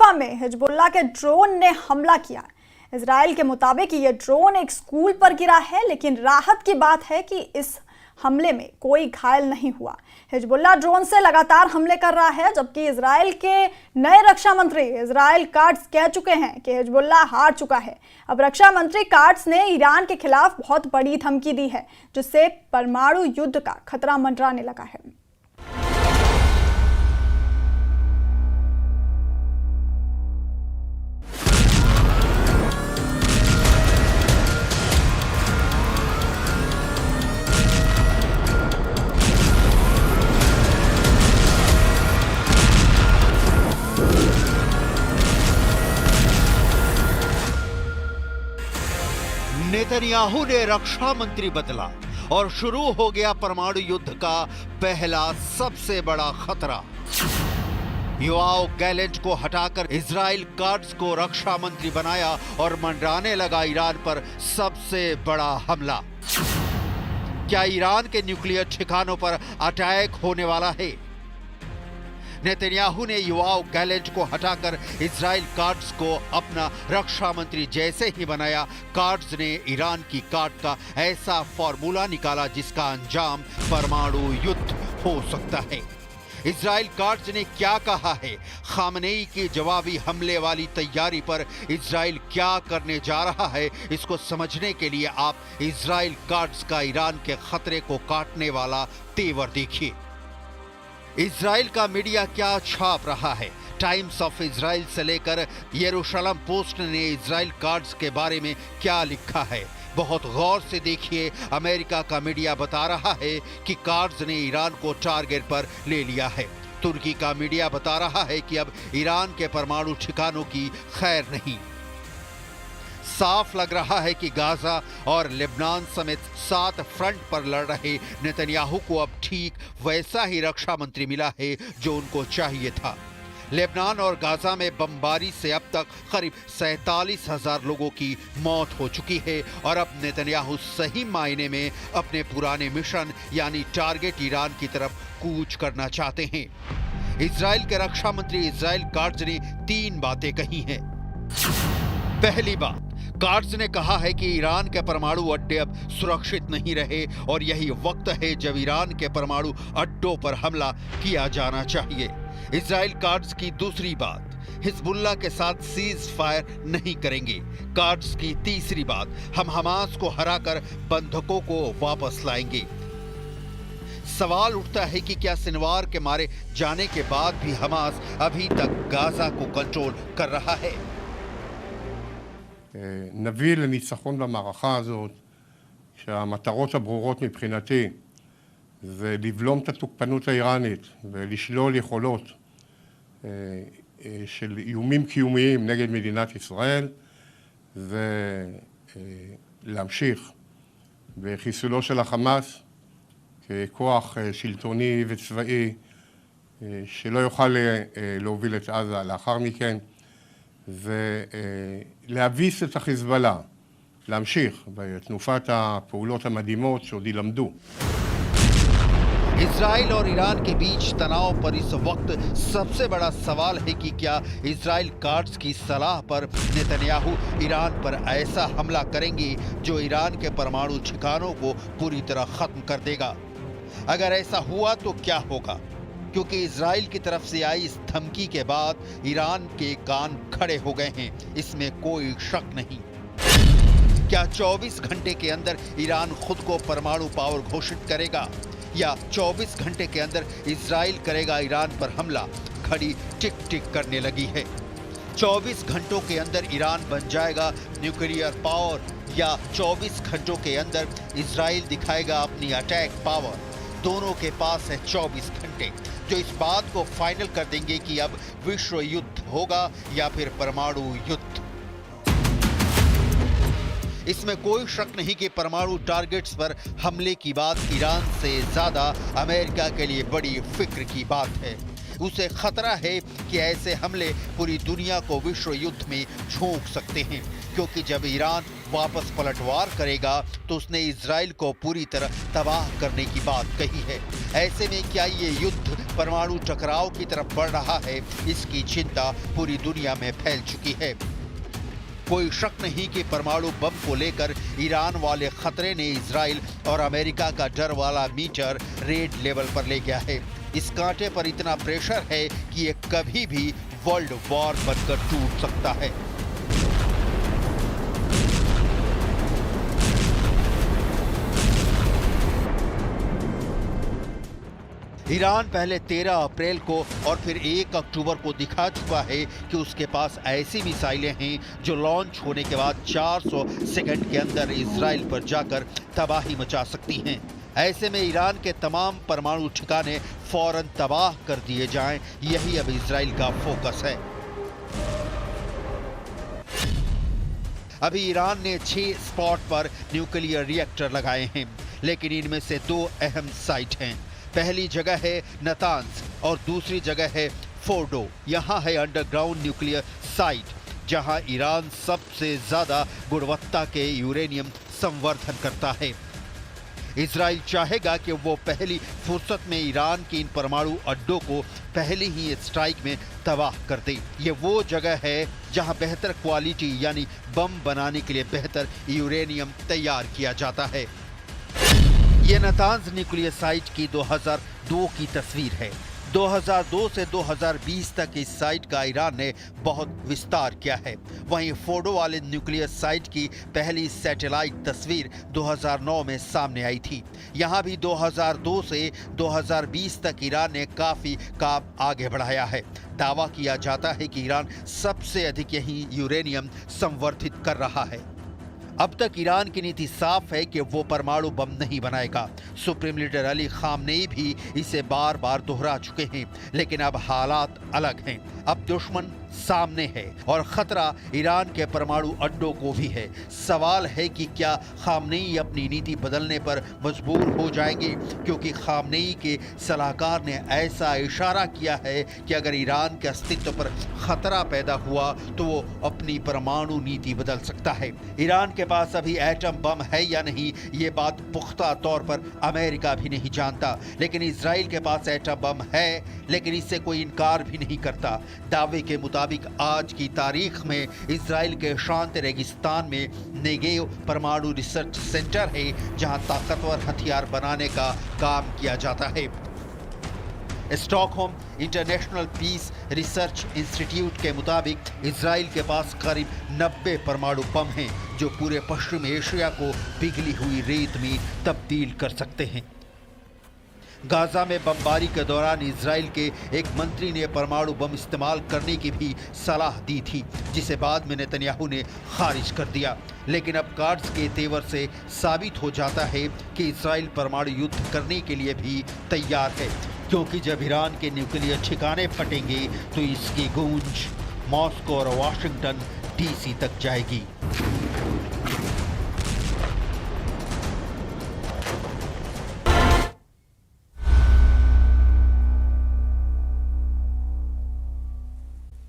Rafa में Hezbollah के drone ने हमला किया। इजराइल के मुताबिक ये ड्रोन एक स्कूल पर गिरा है, लेकिन राहत की बात है कि इस हमले में कोई घायल नहीं हुआ। हिजबुल्लाह ड्रोन से लगातार हमले कर रहा है, जबकि इजराइल के नए रक्षा मंत्री इजराइल काट्स कह चुके हैं कि हिजबुल्लाह हार चुका है। अब रक्षा मंत्री काट्स ने ईरान के खिलाफ बहुत बड़ी धमकी दी है, जिससे परमाणु युद्ध का खतरा मंडराने लगा है। नेतन्याहू ने रक्षा मंत्री बदला और शुरू हो गया परमाणु युद्ध का पहला सबसे बड़ा खतरा। योआव गैलेंट को हटाकर इजराइल काट्स को रक्षा मंत्री बनाया और मंडराने लगा ईरान पर सबसे बड़ा हमला। क्या ईरान के न्यूक्लियर ठिकानों पर अटैक होने वाला है? नेतन्याहू ने योआव गैलेंट को हटाकर इजराइल काट्स को अपना रक्षा मंत्री जैसे ही बनाया, काट्स ने ईरान की काट का ऐसा फॉर्मूला निकाला जिसका अंजाम परमाणु युद्ध हो सकता है। इजराइल काट्स ने क्या कहा है? खामनेई की जवाबी हमले वाली तैयारी पर इजराइल क्या करने जा रहा है, इसको समझने के लिए आप इजराइल काट्स का ईरान के खतरे को काटने वाला तेवर देखिए। इजराइल का मीडिया क्या छाप रहा है? टाइम्स ऑफ इजराइल से लेकर यरूशलेम पोस्ट ने इजराइल काट्स के बारे में क्या लिखा है, बहुत गौर से देखिए। अमेरिका का मीडिया बता रहा है कि काट्स ने ईरान को टारगेट पर ले लिया है। तुर्की का मीडिया बता रहा है कि अब ईरान के परमाणु ठिकानों की खैर नहीं। साफ लग रहा है कि गाजा और लेबनान समेत 7 फ्रंट पर लड़ रहे नेतन्याहू को अब ठीक वैसा ही रक्षा मंत्री मिला है जो उनको चाहिए था। लेबनान और गाजा में बमबारी से अब तक करीब 47,000 लोगों की मौत हो चुकी है और अब नेतन्याहू सही मायने में अपने पुराने मिशन यानी टारगेट ईरान की तरफ कूच करना चाहते हैं। इजराइल के रक्षा मंत्री इजराइल काट्स ने 3 बातें कही हैं। पहली बात, काट्स ने कहा है कि ईरान के परमाणु अड्डे अब सुरक्षित नहीं रहे और यही वक्त है जब ईरान के परमाणु अड्डों पर हमला किया जाना चाहिए। इजराइल काट्स की दूसरी बात, हिजबुल्लाह के साथ सीज फायर नहीं करेंगे। काट्स की तीसरी बात, हम हमास को हराकर बंधकों को वापस लाएंगे। सवाल उठता है कि क्या सिनवार के मारे जाने के बाद भी हमास अभी तक गाजा को कंट्रोल कर रहा है? נביא לניצחון במערכה הזאת, שהמטרות הברורות מבחינתי זה לבלום את התוקפנות האיראנית ולשלול יכולות של איומים קיומיים נגד מדינת ישראל ולהמשיך בחיסולו של החמאס ככוח שלטוני וצבאי שלא יוכל להוביל את עזה לאחר מכן, ולהביס את החיזבאללה, להמשיך בתנופת הפעולות המדהימות שעוד ילמדו। इजराइल और ईरान के बीच तनाव पर इस वक्त सबसे बड़ा सवाल है कि क्या इजराइल काट्स की सलाह पर नेतन्याहू ईरान पर ऐसा हमला करेंगे जो ईरान के परमाणु ठिकानों को पूरी तरह खत्म कर देगा। अगर ऐसा हुआ तो क्या होगा? क्योंकि इजराइल की तरफ से आई इस धमकी के बाद ईरान के कान खड़े हो गए हैं, इसमें कोई शक नहीं। क्या 24 घंटे के अंदर ईरान खुद को परमाणु पावर घोषित करेगा या 24 घंटे के अंदर इजराइल करेगा ईरान पर हमला? घड़ी टिक टिक करने लगी है। 24 घंटों के अंदर ईरान बन जाएगा न्यूक्लियर पावर या 24 घंटों के अंदर इजराइल दिखाएगा अपनी अटैक पावर। दोनों के पास है 24 घंटे जो इस बात को फाइनल कर देंगे कि अब विश्व युद्ध होगा या फिर परमाणु युद्ध। इसमें कोई शक नहीं कि परमाणु टारगेट्स पर हमले की बात ईरान से ज्यादा अमेरिका के लिए बड़ी फिक्र की बात है। उसे खतरा है कि ऐसे हमले पूरी दुनिया को विश्व युद्ध में झोंक सकते हैं, क्योंकि जब ईरान वापस पलटवार करेगा तो उसने इजराइल को पूरी तरह तबाह करने की बात कही है। ऐसे में क्या ये युद्ध परमाणु टकराव की तरफ बढ़ रहा है, इसकी चिंता पूरी दुनिया में फैल चुकी है। कोई शक नहीं कि परमाणु बम को लेकर ईरान वाले खतरे ने इजराइल और अमेरिका का डर वाला मीटर रेड लेवल पर ले गया है। इस कांटे पर इतना प्रेशर है कि ये कभी भी वर्ल्ड वॉर बनकर टूट सकता है। ईरान पहले 13 अप्रैल को और फिर 1 अक्टूबर को दिखा चुका है कि उसके पास ऐसी मिसाइलें हैं जो लॉन्च होने के बाद 400 सेकंड के अंदर इजराइल पर जाकर तबाही मचा सकती हैं। ऐसे में ईरान के तमाम परमाणु ठिकाने फौरन तबाह कर दिए जाएं, यही अब इजराइल का फोकस है। अभी ईरान ने 6 स्पॉट पर न्यूक्लियर रिएक्टर लगाए हैं, लेकिन इनमें से 2 अहम साइट हैं। पहली जगह है नतांज और दूसरी जगह है फोर्डो। यहाँ है अंडरग्राउंड न्यूक्लियर साइट, जहाँ ईरान सबसे ज्यादा गुणवत्ता के यूरेनियम संवर्धन करता है। इजराइल चाहेगा कि वो पहली फुर्सत में ईरान के इन परमाणु अड्डों को पहले ही स्ट्राइक में तबाह कर दे। ये वो जगह है जहां बेहतर क्वालिटी यानी बम बनाने के लिए बेहतर यूरेनियम तैयार किया जाता है। ये नतांज न्यूक्लियर साइट की 2002 की तस्वीर है। 2002 से 2020 तक इस साइट का ईरान ने बहुत विस्तार किया है। वहीं फोर्डो वाले न्यूक्लियर साइट की पहली सैटेलाइट तस्वीर 2009 में सामने आई थी। यहाँ भी 2002 से 2020 तक ईरान ने काफी काम आगे बढ़ाया है। दावा किया जाता है कि ईरान सबसे अधिक यहीं यूरेनियम संवर्धित कर रहा है। अब तक ईरान की नीति साफ है कि वो परमाणु बम नहीं बनाएगा। सुप्रीम लीडर अली खामनेई भी इसे बार बार दोहरा चुके हैं, लेकिन अब हालात अलग हैं। अब दुश्मन सामने है और खतरा ईरान के परमाणु अड्डों को भी है। सवाल है कि क्या खामनेई अपनी नीति बदलने पर मजबूर हो जाएंगे, क्योंकि खामनेई के सलाहकार ने ऐसा इशारा किया है कि अगर ईरान के अस्तित्व पर खतरा पैदा हुआ तो वो अपनी परमाणु नीति बदल सकता है। ईरान के पास अभी एटम बम है या नहीं, ये बात पुख्ता तौर पर अमेरिका भी नहीं जानता, लेकिन इजराइल के पास एटम बम है, लेकिन इससे कोई इनकार भी नहीं करता। दावे के मुताबिक आज की तारीख में इजराइल के शांत रेगिस्तान में नेगेव परमाणु रिसर्च सेंटर है, जहां ताकतवर हथियार बनाने का काम किया जाता है। Stockholm International Peace Research Institute के मुताबिक इजराइल के पास करीब 90 परमाणु बम हैं, जो पूरे पश्चिम एशिया को पिघली हुई रेत में तब्दील कर सकते हैं। गाजा में बमबारी के दौरान इजराइल के एक मंत्री ने परमाणु बम इस्तेमाल करने की भी सलाह दी थी, जिसे बाद में नेतन्याहू ने खारिज कर दिया। लेकिन अब कार्ड्स के तेवर से साबित हो जाता है कि इजराइल परमाणु युद्ध करने के लिए भी तैयार है, क्योंकि जब ईरान के न्यूक्लियर ठिकाने फटेंगे तो इसकी गूंज मॉस्को और वाशिंगटन डीसी तक जाएगी।